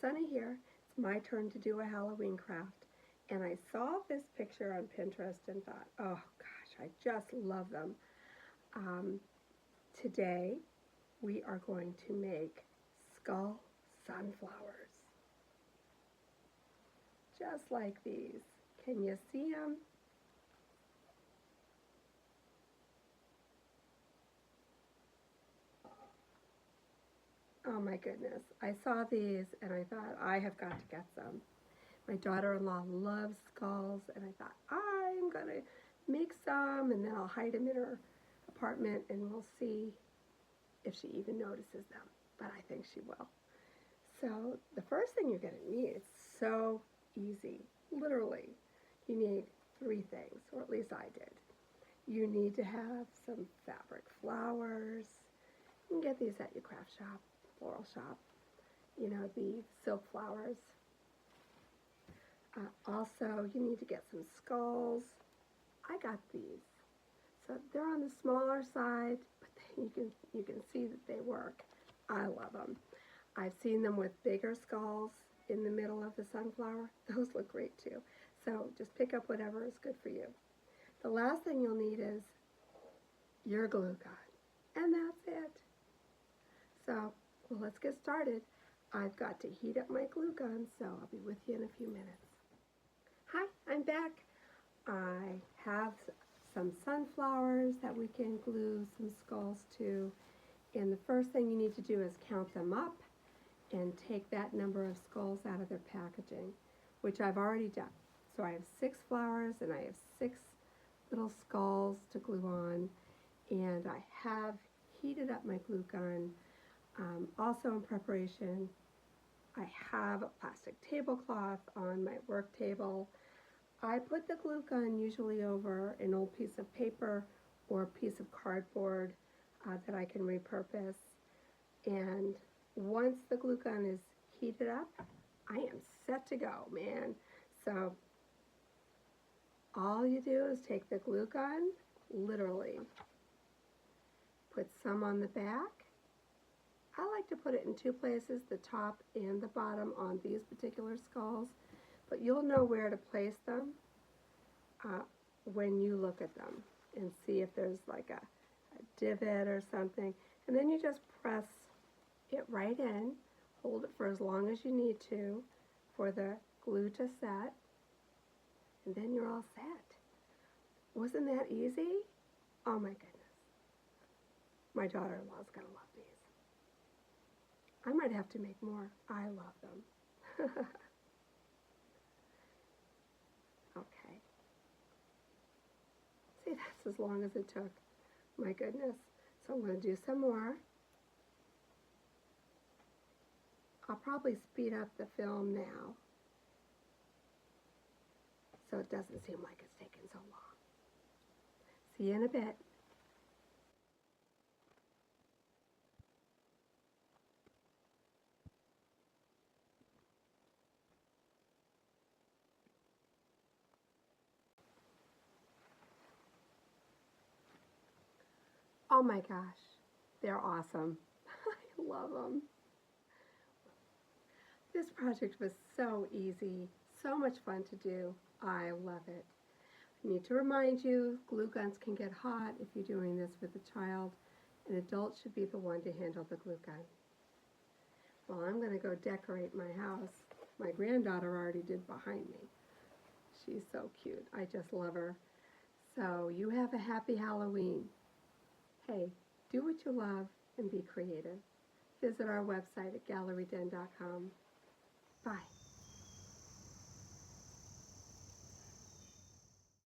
Sunny here. It's my turn to do a Halloween craft. And I saw this picture on Pinterest and thought, oh gosh, I just love them. Um, Today we are going to make skull sunflowers. Just like these. Can you see them? Oh my goodness. I saw these and I thought, I have got to get some. My daughter-in-law loves skulls, and I thought, I'm going to make some, and then I'll hide them in her apartment, and we'll see if she even notices them. But I think she will. So the first thing you're going to need, it's so easy. Literally, you need 3 things, or at least I did. You need to have some fabric flowers. You can get these at your craft shop, floral shop. You know, the silk flowers. Also, you need to get some skulls. I got these. So they're on the smaller side, but you can see that they work. I love them. I've seen them with bigger skulls in the middle of the sunflower. Those look great too. So just pick up whatever is good for you. The last thing you'll need is your glue gun. And that's it. So, well, let's get started. I've got to heat up my glue gun, so I'll be with you in a few minutes. Hi, I'm back. I have some sunflowers that we can glue some skulls to. And the first thing you need to do is count them up and take that number of skulls out of their packaging, which I've already done. So I have 6 flowers and I have 6 little skulls to glue on. And I have heated up my glue gun. Also in preparation, I have a plastic tablecloth on my work table. I put the glue gun usually over an old piece of paper or a piece of cardboard that I can repurpose. And once the glue gun is heated up, I am set to go, man. So all you do is take the glue gun, literally, put some on the back. I like to put it in 2 places, the top and the bottom on these particular skulls, but you'll know where to place them when you look at them and see if there's like a divot or something. And then you just press it right in, hold it for as long as you need to for the glue to set, and then you're all set. Wasn't that easy? Oh my goodness. My daughter-in-law is going to love these. I might have to make more. I love them. Okay. See, that's as long as it took. My goodness. So I'm going to do some more. I'll probably speed up the film now so it doesn't seem like it's taken so long. See you in a bit. Oh my gosh, they're awesome. I love them. This project was so easy, so much fun to do. I love it. I need to remind you, glue guns can get hot if you're doing this with a child. An adult should be the one to handle the glue gun. Well, I'm going to go decorate my house. My granddaughter already did behind me. She's so cute. I just love her. So you have a happy Halloween. Hey, do what you love and be creative. Visit our website at galleryden.com. Bye.